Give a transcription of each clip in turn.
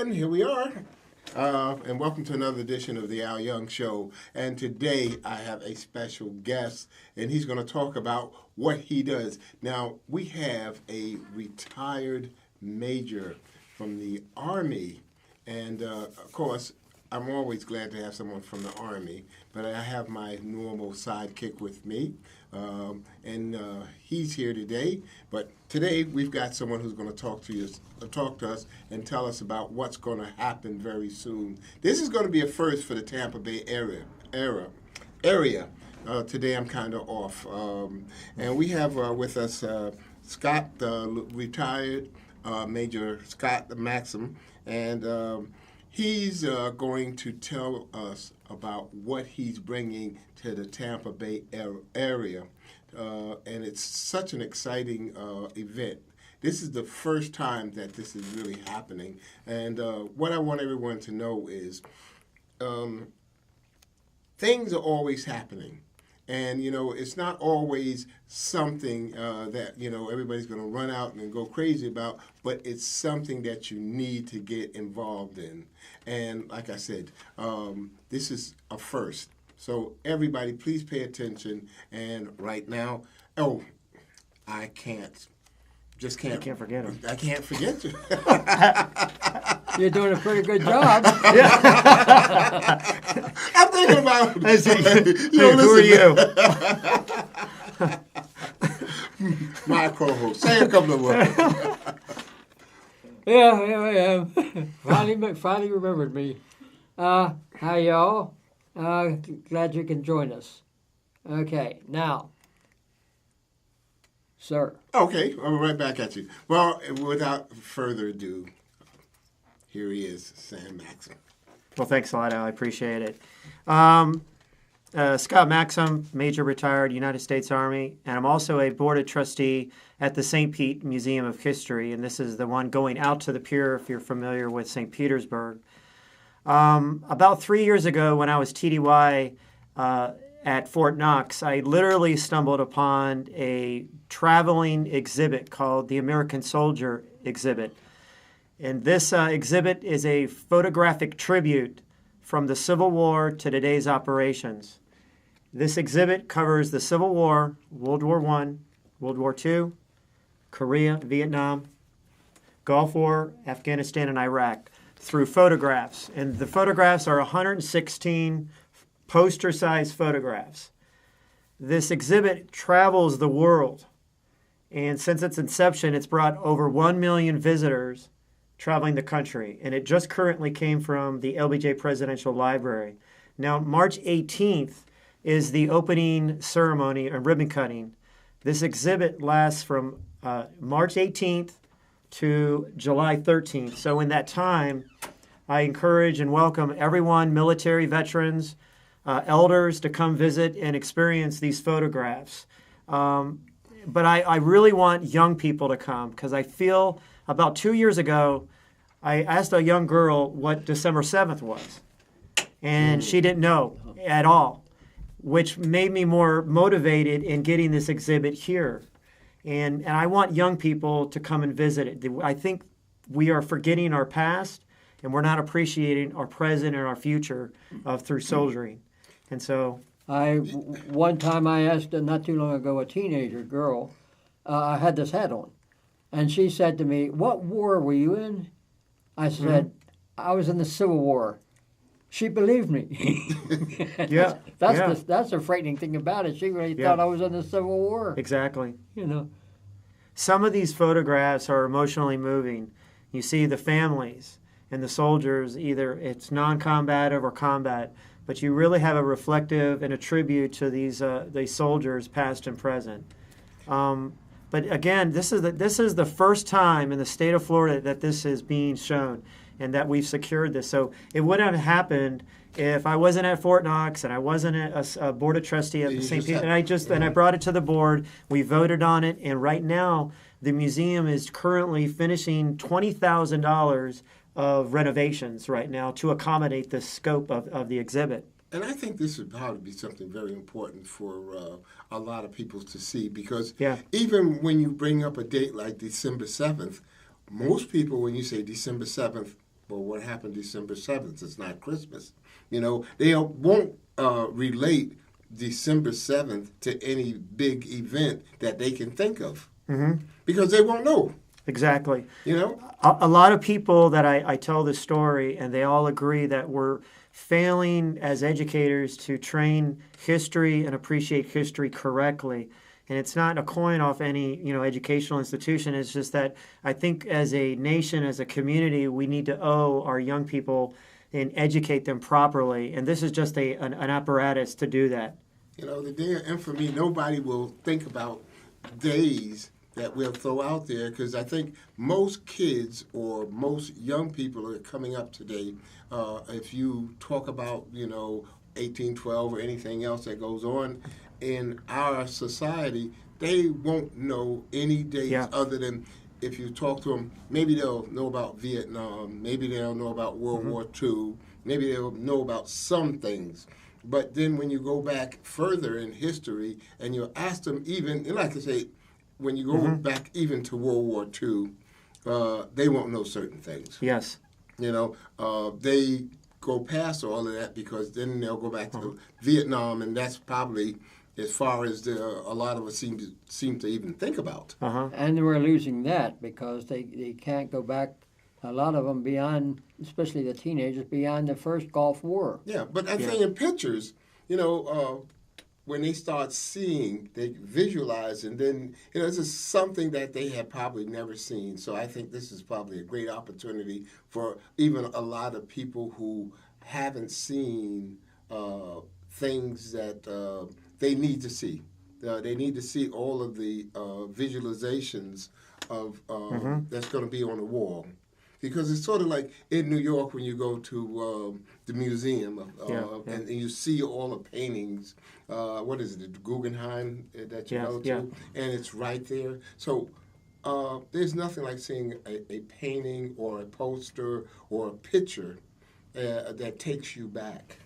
And here we are. And welcome to another edition of the Al Young Show. And today I have a special guest, and he's going to talk about what he does. Now, we have a retired major from the Army. And, of course, I'm always glad to have someone from the Army, but I have my normal sidekick with me, and he's here today. But today we've got someone who's going to talk to us, and tell us about what's going to happen very soon. This is going to be a first for the Tampa Bay area. Today I'm kind of off, and we have with us Scott, retired Major Scott Maxim, and he's going to tell us about what he's bringing to the Tampa Bay area. And it's such an exciting event. This is the first time that this is really happening. And what I want everyone to know is things are always happening. And, it's not always something that, everybody's going to run out and go crazy about, but it's something that you need to get involved in. And like I said, this is a first. So everybody, please pay attention. And right now, I can't forget him. I can't forget you. You're doing a pretty good job. I'm thinking about who are you? My co-host. Say a couple of words. Yeah, here I am. Finally remembered me. Hi, y'all. Glad you can join us. Okay, now, sir. Okay, I'm right back at you. Well, without further ado, here he is, Sam Maxim. Well, thanks a lot, Al. I appreciate it. Scott Maxim, Major Retired United States Army, and I'm also a board of trustee at the St. Pete Museum of History, and this is the one going out to the pier if you're familiar with St. Petersburg. About 3 years ago when I was TDY at Fort Knox, I literally stumbled upon a traveling exhibit called the American Soldier exhibit. And this exhibit is a photographic tribute from the Civil War to today's operations. This exhibit covers the Civil War, World War I, World War II, Korea, Vietnam, Gulf War, Afghanistan, and Iraq through photographs. And the photographs are 116 poster-sized photographs. This exhibit travels the world. And since its inception, it's brought over 1 million visitors traveling the country, and it just currently came from the LBJ Presidential Library. Now, March 18th is the opening ceremony and ribbon cutting. This exhibit lasts from March 18th to July 13th. So in that time, I encourage and welcome everyone, military veterans, elders, to come visit and experience these photographs. But I really want young people to come, because I feel about 2 years ago, I asked a young girl what December 7th was, and she didn't know at all, which made me more motivated in getting this exhibit here. And I want young people to come and visit it. I think we are forgetting our past, and we're not appreciating our present and our future through soldiering. And so One time I asked, not too long ago, a teenager girl, I had this hat on, and she said to me, "What war were you in?" I said, "I was in the Civil War." She believed me. Yeah. That's the frightening thing about it. She really thought I was in the Civil War. Exactly. Some of these photographs are emotionally moving. You see the families and the soldiers, either it's non-combative or combat, but you really have a reflective and a tribute to these soldiers, past and present. But again, this is the first time in the state of Florida that this is being shown, and that we've secured this. So it wouldn't have happened if I wasn't at Fort Knox and I wasn't a board of trustee at the St. Pete. And I brought it to the board. We voted on it, and right now the museum is currently finishing $20,000 of renovations right now to accommodate the scope of the exhibit. And I think this would probably be something very important for a lot of people to see, because even when you bring up a date like December 7th, most people, when you say December 7th, well, what happened December 7th? It's not Christmas. You know, they won't relate December 7th to any big event that they can think of because they won't know, Exactly. you know? A lot of people that I tell this story, and they all agree that we're failing as educators to train history and appreciate history correctly. And it's not a coin off any educational institution. It's just that I think as a nation, as a community, we need to owe our young people and educate them properly. And this is just an apparatus to do that. You know, the day of infamy, nobody will think about days that we'll throw out there because I think most kids or most young people are coming up today. If you talk about, 1812 or anything else that goes on in our society, they won't know any dates other than if you talk to them, maybe they'll know about Vietnam, maybe they'll know about World War II, maybe they'll know about some things. But then when you go back further in history and you ask them even, and like I say, when you go back even to World War II, they won't know certain things. Yes. They go past all of that because then they'll go back to Vietnam, and that's probably as far as a lot of us seem to even think about. And we're losing that because they can't go back, a lot of them, beyond, especially the teenagers, beyond the first Gulf War. Yeah, but I'm saying pictures, when they start seeing, they visualize, and then, this is something that they have probably never seen. So I think this is probably a great opportunity for even a lot of people who haven't seen things that they need to see. They need to see all of the visualizations of that's going to be on the wall. Because it's sort of like in New York when you go to the museum and you see all the paintings. What is it, the Guggenheim that you go to? Yeah. And it's right there. So there's nothing like seeing a painting or a poster or a picture that takes you back.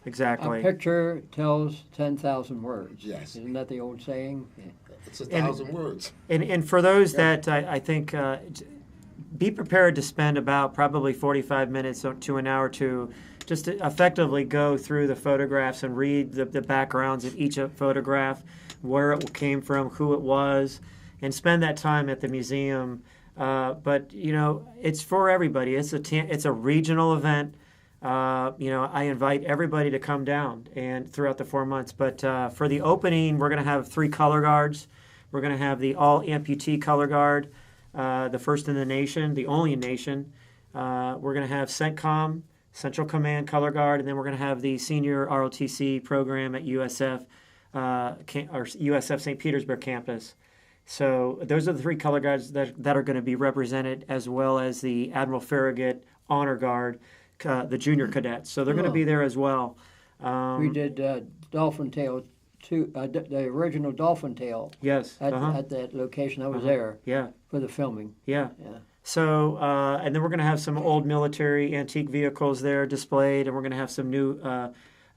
Exactly. A picture tells 10,000 words. Yes. Isn't that the old saying? It's 1,000 words. And for those that I think be prepared to spend about probably 45 minutes to an hour to just to effectively go through the photographs and read the backgrounds of each photograph, where it came from, who it was, and spend that time at the museum. But it's for everybody. It's a regional event. I invite everybody to come down and throughout the 4 months. But for the opening, we're going to have 3 color guards. We're going to have the all amputee color guard, the first in the nation, the only nation. We're going to have CENTCOM, Central Command color guard, and then we're going to have the senior ROTC program at USF, or USF St. Petersburg campus. So those are the 3 color guards that are going to be represented, as well as the Admiral Farragut Honor Guard, the junior cadets. So they're going to be there as well. We did Dolphin Tail, the original Dolphin Tail. Yes. At that location. I was there. Yeah. For the filming. Yeah. Yeah. So, and then we're going to have some old military antique vehicles there displayed, and we're going to have some new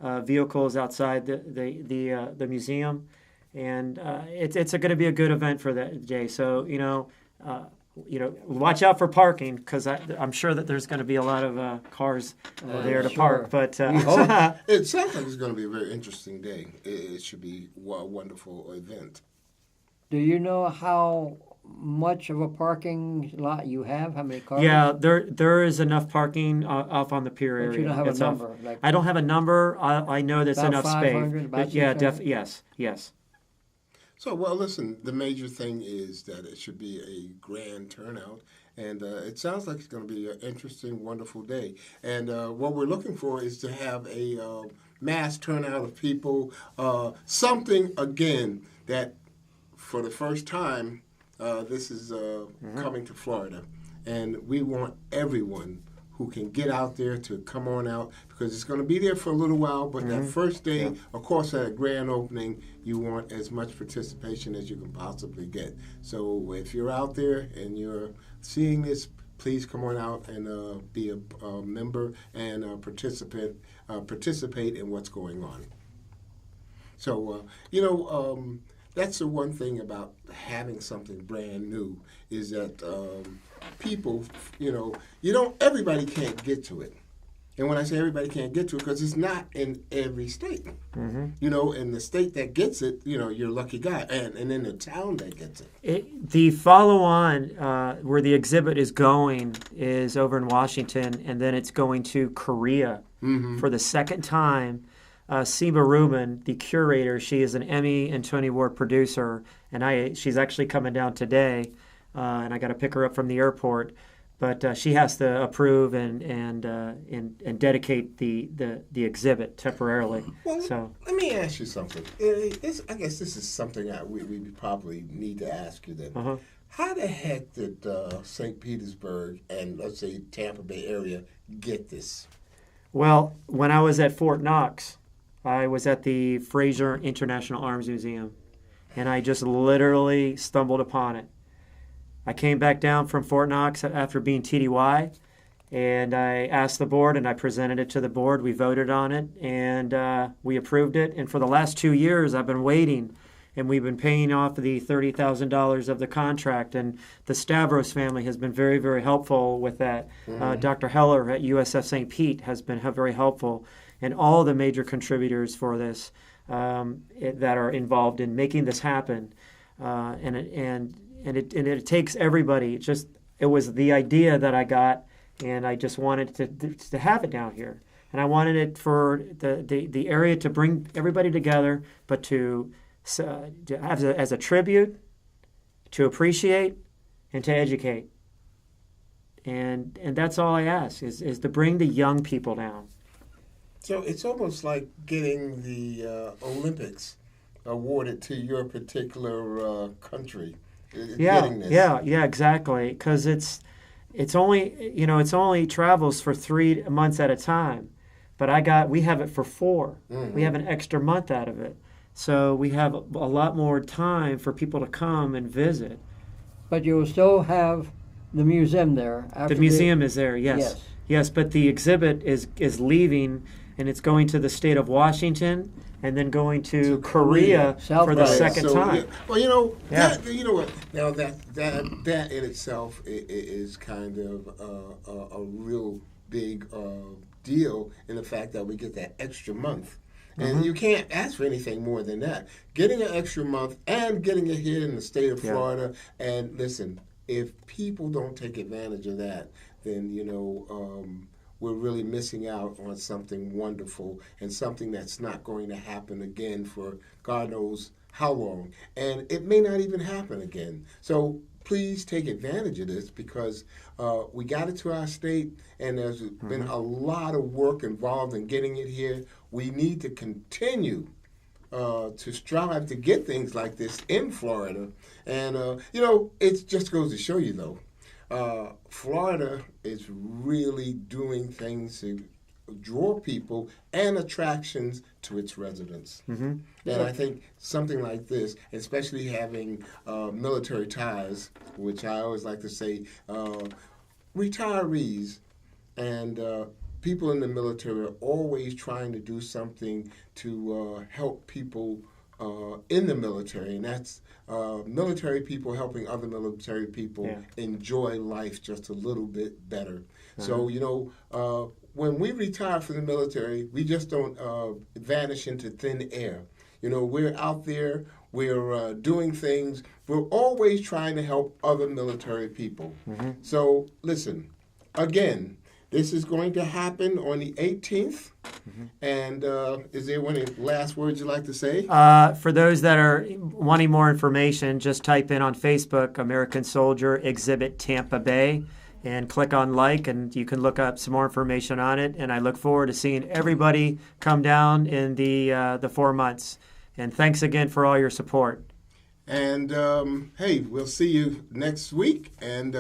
vehicles outside the museum, and it's going to be a good event for that day. So, watch out for parking because I'm sure that there's going to be a lot of cars there to park. But it sounds like it's going to be a very interesting day. It should be a wonderful event. Do you know how much of a parking lot you have? How many cars? Yeah, there is enough parking off on the pier area. But you don't have a number? I don't have a number. I know there's enough space. Yeah, yes. So, well, listen, the major thing is that it should be a grand turnout, and it sounds like it's going to be an interesting, wonderful day. And what we're looking for is to have a mass turnout of people, something, again, that for the first time, this is coming to Florida, and we want everyone who can get out there to come on out because it's going to be there for a little while, but that first day, of course, at a grand opening, you want as much participation as you can possibly get. So if you're out there and you're seeing this, please come on out and be a member and participate in what's going on. So, that's the one thing about having something brand new is that people, you don't. Everybody can't get to it. And when I say everybody can't get to it, because it's not in every state. In the state that gets it, you're a lucky guy. And in the town that gets it. The follow-on where the exhibit is going is over in Washington, and then it's going to Korea for the second time. Siba Rubin, the curator, she is an Emmy and Tony Award producer, and she's actually coming down today, and I got to pick her up from the airport. But she has to approve and dedicate the exhibit temporarily. Well, let me ask you something. I guess this is something we probably need to ask you then. How the heck did St. Petersburg and, let's say, Tampa Bay area get this? Well, when I was at Fort Knox, I was at the Fraser International Arms Museum, and I just literally stumbled upon it. I came back down from Fort Knox after being TDY, and I asked the board, and I presented it to the board. We voted on it, and we approved it. And for the last 2 years, I've been waiting, and we've been paying off the $30,000 of the contract. And the Stavros family has been very, very helpful with that. Dr. Heller at USF St. Pete has been very helpful, and all the major contributors for this that are involved in making this happen. And it takes everybody. It was the idea that I got, and I just wanted to have it down here. And I wanted it for the area to bring everybody together, but to have as a tribute, to appreciate, and to educate. And that's all I ask is to bring the young people down. So it's almost like getting the Olympics awarded to your particular country. Yeah, exactly. Because it's only travels for 3 months at a time, but we have it for 4. We have an extra month out of it, so we have a lot more time for people to come and visit. But you will still have the museum there. The museum is there, yes. But the exhibit is leaving, and it's going to the state of Washington. And then going to Korea for the second time. Well, that, you know what? Now that in itself is kind of a real big deal in the fact that we get that extra month. And you can't ask for anything more than that. Getting an extra month and getting it here in the state of Florida. And listen, if people don't take advantage of that, then we're really missing out on something wonderful and something that's not going to happen again for God knows how long. And it may not even happen again. So please take advantage of this because we got it to our state, and there's been a lot of work involved in getting it here. We need to continue to strive to get things like this in Florida. And, it just goes to show you, though, Florida is really doing things to draw people and attractions to its residents. And I think something like this, especially having military ties, which I always like to say, retirees and people in the military are always trying to do something to help people in the military, and that's military people helping other military people enjoy life just a little bit better. So, when we retire from the military, we just don't vanish into thin air. We're out there, we're doing things, we're always trying to help other military people. So, listen, again, this is going to happen on the 18th. And is there any last words you'd like to say? For those that are wanting more information, just type in on Facebook, American Soldier Exhibit Tampa Bay, and click on like, and you can look up some more information on it. And I look forward to seeing everybody come down in the 4 months. And thanks again for all your support. And, hey, we'll see you next week. And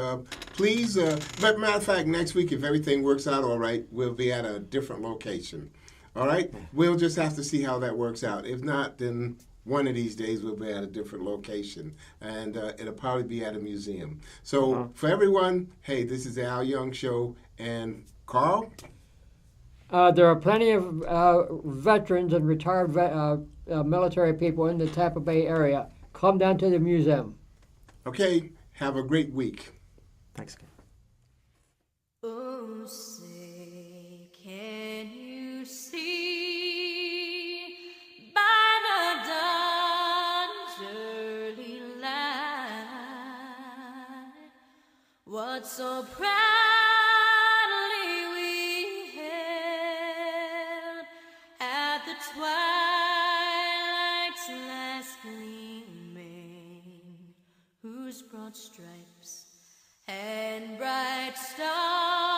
please, but matter of fact, next week, if everything works out all right, we'll be at a different location. All right? We'll just have to see how that works out. If not, then one of these days we'll be at a different location. And it'll probably be at a museum. So for everyone, hey, this is the Al Young Show. And Carl? There are plenty of veterans and retired military people in the Tampa Bay area. Come down to the museum. Okay, have a great week. Thanks again. what so proudly we hailed at the twilight's last gleaming, whose broad stripes and bright stars